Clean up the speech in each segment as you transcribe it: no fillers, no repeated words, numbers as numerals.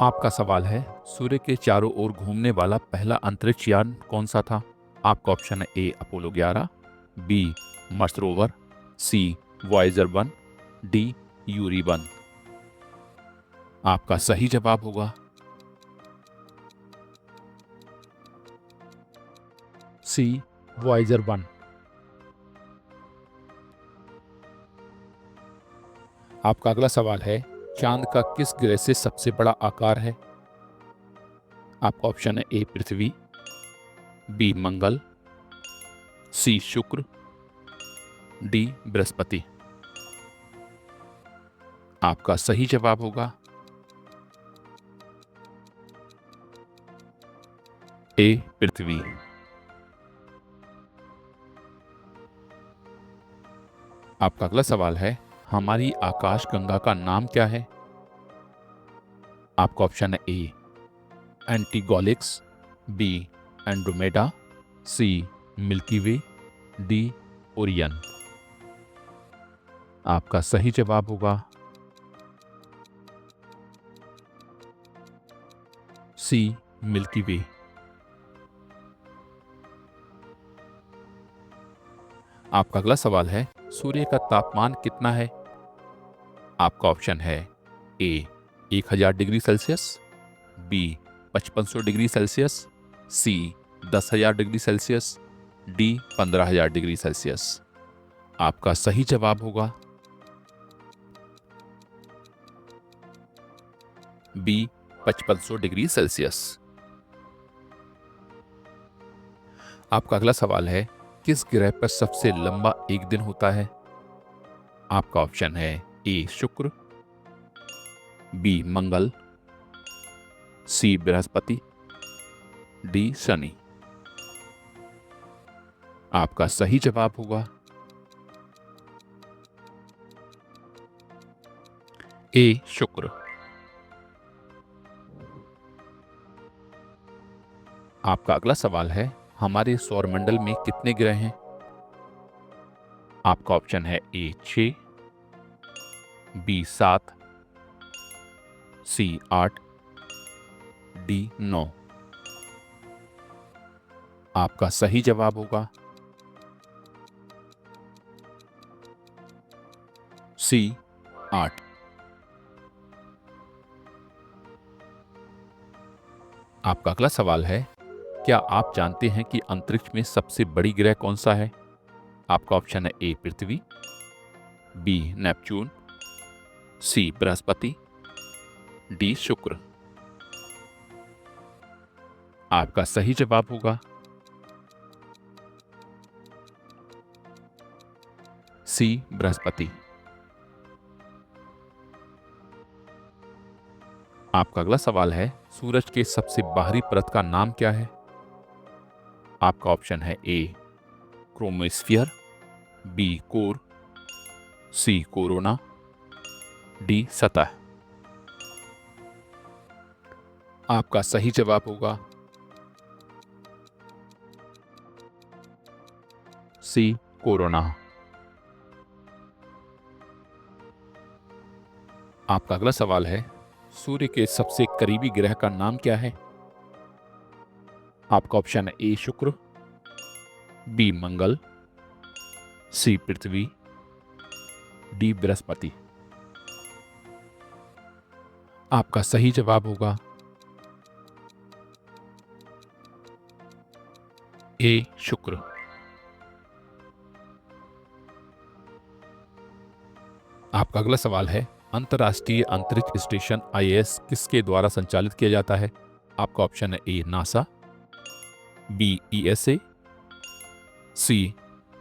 आपका सवाल है, सूर्य के चारों ओर घूमने वाला पहला अंतरिक्ष यान कौन सा था? आपका ऑप्शन है ए अपोलो 11, बी मर्स रोवर, सी वॉयेजर 1, डी यूरी 1। आपका सही जवाब होगा सी वॉयेजर 1। आपका अगला सवाल है, चांद का किस ग्रह से सबसे बड़ा आकार है? आपका ऑप्शन है ए पृथ्वी, बी मंगल, सी शुक्र, डी बृहस्पति। आपका सही जवाब होगा ए पृथ्वी। आपका अगला सवाल है, हमारी आकाशगंगा का नाम क्या है? आपका ऑप्शन है ए एंटीगोलिक्स, बी एंड्रोमेडा, सी मिल्की वे, डी ओरियन। आपका सही जवाब होगा सी मिल्की वे। आपका अगला सवाल है, सूर्य का तापमान कितना है? आपका ऑप्शन है A 1000 degree Celsius, B 5500 degree Celsius, C 10,000 degree Celsius, D 15,000 degree Celsius. आपका सही जवाब होगा बी 5500 डिग्री सेल्सियस। आपका अगला सवाल है, किस ग्रह पर सबसे लंबा एक दिन होता है? आपका ऑप्शन है ए शुक्र, बी मंगल, सी बृहस्पति, डी शनि। आपका सही जवाब होगा ए शुक्र। आपका अगला सवाल है, हमारे सौरमंडल में कितने ग्रह हैं? आपका ऑप्शन है ए 6, बी 7, सी 8, डी 9। आपका सही जवाब होगा सी 8। आपका अगला सवाल है, क्या आप जानते हैं कि अंतरिक्ष में सबसे बड़ी ग्रह कौन सा है? आपका ऑप्शन है ए पृथ्वी, बी नेपच्यून, सी बृहस्पति, डी शुक्र। आपका सही जवाब होगा सी बृहस्पति। आपका अगला सवाल है, सूरज के सबसे बाहरी परत का नाम क्या है? आपका ऑप्शन है A chromosphere, B core, C corona, D सतह। आपका सही जवाब होगा सी कोरोना। आपका अगला सवाल है, सूर्य के सबसे करीबी ग्रह का नाम क्या है? आपका ऑप्शन है ए शुक्र, बी मंगल, सी पृथ्वी, डी बृहस्पति। आपका सही जवाब होगा ए शुक्र। आपका अगला सवाल है, अंतर्राष्ट्रीय अंतरिक्ष स्टेशन आईएसएस किसके द्वारा संचालित किया जाता है? आपका ऑप्शन है A NASA, B ESA, C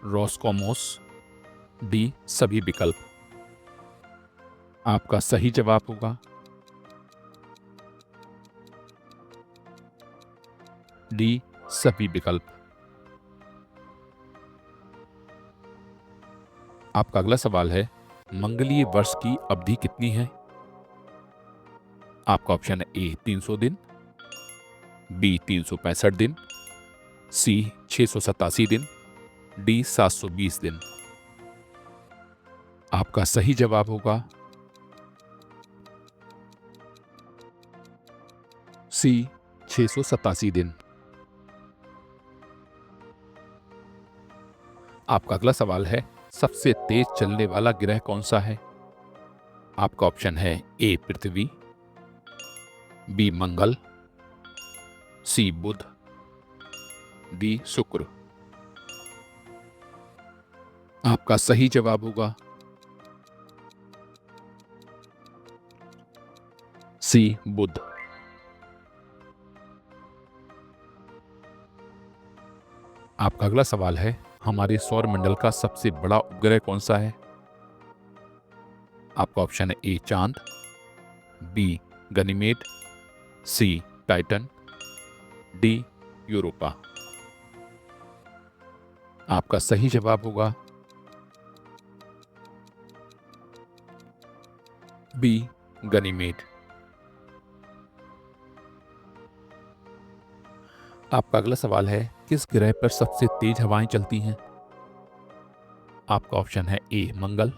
Roscosmos, D सभी विकल्प। आपका सही जवाब होगा डी सभी विकल्प। आपका अगला सवाल है, मंगलीय वर्ष की अवधि कितनी है? आपका ऑप्शन है ए 300 दिन, बी 365 दिन, सी 687 दिन, डी 720 दिन। आपका सही जवाब होगा सी 687 दिन। आपका अगला सवाल है, सबसे तेज चलने वाला ग्रह कौन सा है? आपका ऑप्शन है ए पृथ्वी, बी मंगल, सी बुध, डी शुक्र। आपका सही जवाब होगा सी बुध। आपका अगला सवाल है, हमारे सौर मंडल का सबसे बड़ा उपग्रह कौन सा है? आपका ऑप्शन है ए चांद, बी गनीमेड, सी टाइटन, डी यूरोपा। आपका सही जवाब होगा बी गनीमेड। आपका अगला सवाल है, किस ग्रह पर सबसे तेज हवाएं चलती हैं? आपका ऑप्शन है ए मंगल,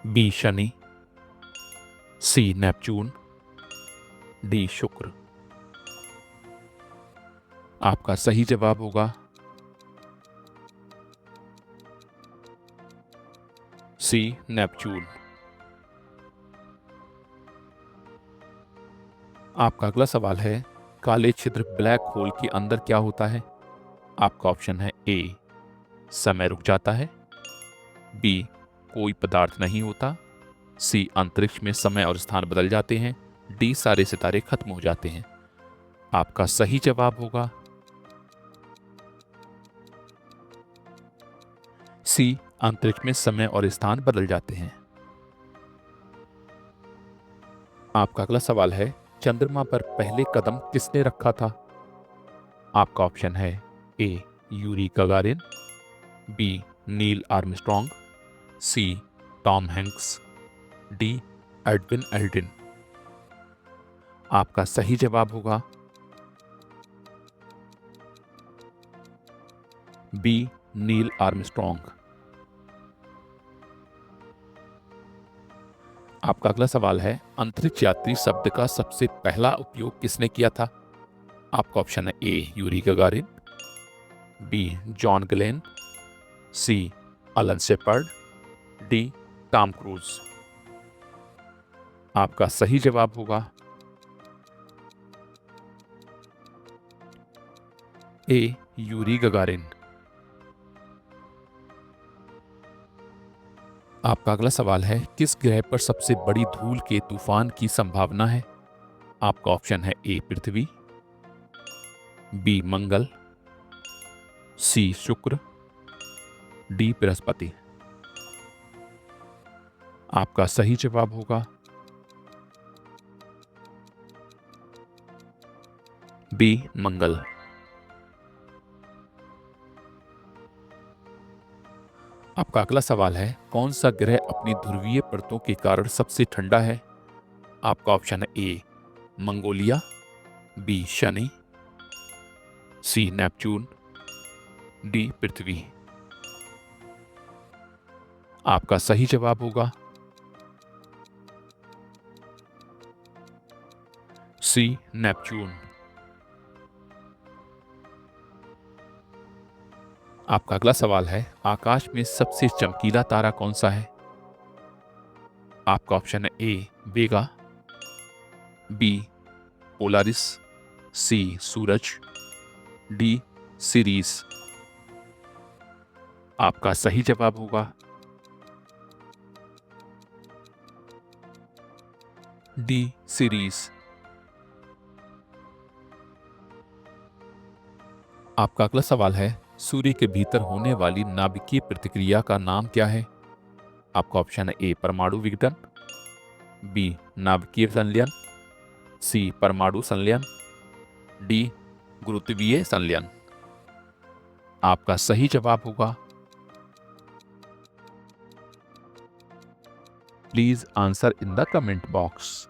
बी शनि, सी नेपच्यून, डी शुक्र। आपका सही जवाब होगा सी नेपच्यून। आपका अगला सवाल है, काले छिद्र ब्लैक होल के अंदर क्या होता है? आपका ऑप्शन है ए समय रुक जाता है, बी कोई पदार्थ नहीं होता, सी अंतरिक्ष में समय और स्थान बदल जाते हैं, डी सारे सितारे खत्म हो जाते हैं। आपका सही जवाब होगा सी अंतरिक्ष में समय और स्थान बदल जाते हैं। आपका अगला सवाल है, चंद्रमा पर पहले कदम किसने रखा था? आपका ऑप्शन है A Yuri Gagarin, B Neil Armstrong, C Tom Hanks, D Edwin Aldrin. आपका सही जवाब होगा बी नील आर्मस्ट्रॉन्ग। आपका अगला सवाल है, अंतरिक्ष यात्री शब्द का सबसे पहला उपयोग किसने किया था? आपका ऑप्शन है A Yuri Gagarin, B John Glenn, C Alan Shepard, D Tom Cruise. आपका सही जवाब होगा ए यूरी गगारिन। आपका अगला सवाल है, किस ग्रह पर सबसे बड़ी धूल के तूफान की संभावना है? आपका ऑप्शन है ए पृथ्वी, बी मंगल, सी शुक्र, डी बृहस्पति। आपका सही जवाब होगा बी मंगल। आपका अगला सवाल है, कौन सा ग्रह अपनी ध्रुवीय परतों के कारण सबसे ठंडा है? आपका ऑप्शन है ए मंगोलिया, बी शनि, सी नेपच्यून, डी पृथ्वी। आपका सही जवाब होगा सी नेपच्यून। आपका अगला सवाल है, आकाश में सबसे चमकीला तारा कौन सा है? आपका ऑप्शन है ए वेगा, बी पोलारिस, सी सूरज, डी सीरीज। आपका सही जवाब होगा डी सीरीज। आपका अगला सवाल है, सूर्य के भीतर होने वाली नाभिकीय प्रतिक्रिया का नाम क्या है? आपका ऑप्शन है ए परमाणु विघटन, बी नाभिकीय संलयन, सी परमाणु संलयन, डी गुरुत्वीय संलयन। आपका सही जवाब होगा please answer in the comment box.